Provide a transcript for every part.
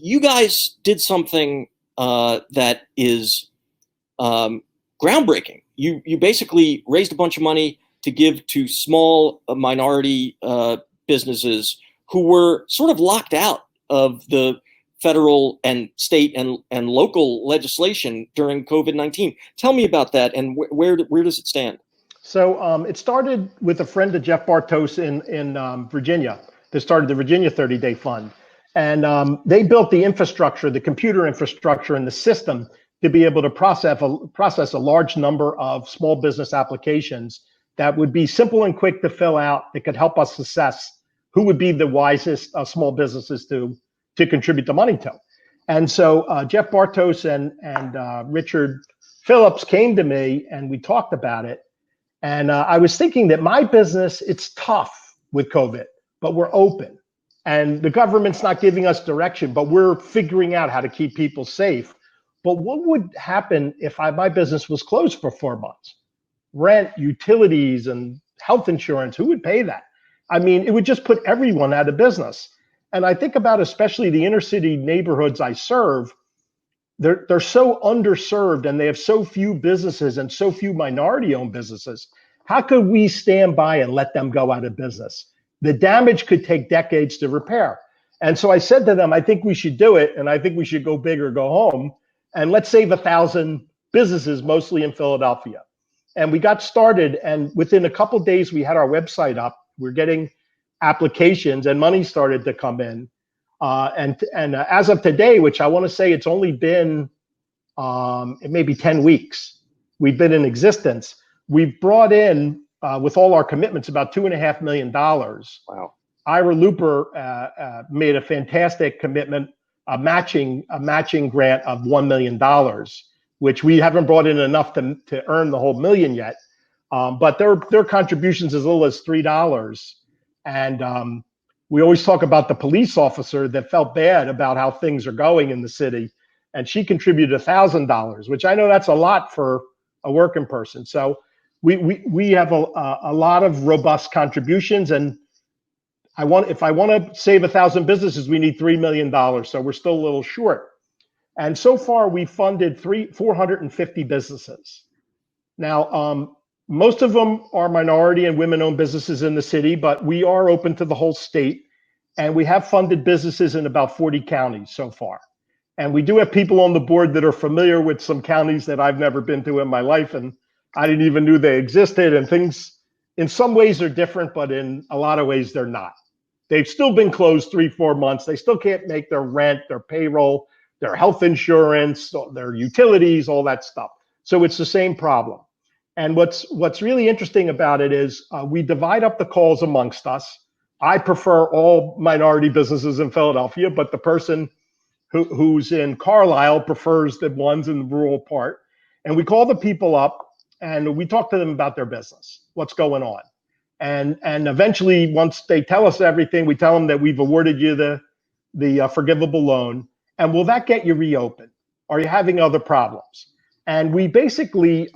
you guys did something that is groundbreaking. You basically raised a bunch of money to give to small minority businesses who were sort of locked out of the federal and state and local legislation during COVID-19. Tell me about that, and where does it stand? So it started with a friend of Jeff Bartos in Virginia that started the Virginia 30-Day Fund. And they built the infrastructure, the computer infrastructure and the system to be able to process a large number of small business applications that would be simple and quick to fill out, that could help us assess who would be the wisest small businesses to contribute the money to. And so Jeff Bartos and Richard Phillips came to me and we talked about it. And I was thinking that my business, it's tough with COVID, but we're open. And the government's not giving us direction, but we're figuring out how to keep people safe. But what would happen if my business was closed for 4 months? Rent, utilities, and health insurance, who would pay that? I mean, it would just put everyone out of business. And I think about especially the inner city neighborhoods I serve, they're so underserved and they have so few businesses and so few minority-owned businesses. How could we stand by and let them go out of business? The damage could take decades to repair. And so I said to them, I think we should do it. And I think we should go big or go home. And let's save 1,000 businesses, mostly in Philadelphia. And we got started. And within a couple of days, we had our website up. We're getting applications and money started to come in. And as of today, which I want to say it's only been maybe 10 weeks, we've been in existence. We've brought in, with all our commitments, about $2.5 million. Wow. Ira Looper made a fantastic commitment, a matching grant of $1 million, which we haven't brought in enough to earn the whole million yet. But their contributions as little as $3. And we always talk about the police officer that felt bad about how things are going in the city. And she contributed $1,000, which I know that's a lot for a working person. So we have a lot of robust contributions. And if I want to save 1,000 businesses, we need $3 million. So we're still a little short. And so far we funded 450 businesses. Now, most of them are minority and women-owned businesses in the city, but we are open to the whole state. And we have funded businesses in about 40 counties so far. And we do have people on the board that are familiar with some counties that I've never been to in my life. And I didn't even know they existed. And things, in some ways, are different, but in a lot of ways, they're not. They've still been closed 3-4 months. They still can't make their rent, their payroll, their health insurance, their utilities, all that stuff. So it's the same problem. And what's really interesting about it is we divide up the calls amongst us. I prefer all minority businesses in Philadelphia, but the person who's in Carlisle prefers the ones in the rural part. And we call the people up and we talk to them about their business, what's going on. And eventually, once they tell us everything, we tell them that we've awarded you the forgivable loan. And will that get you reopened? Are you having other problems? And we basically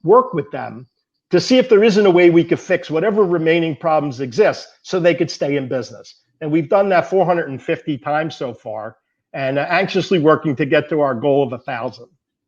work with them to see if there isn't a way we could fix whatever remaining problems exist so they could stay in business. And we've done that 450 times so far and anxiously working to get to our goal of 1,000.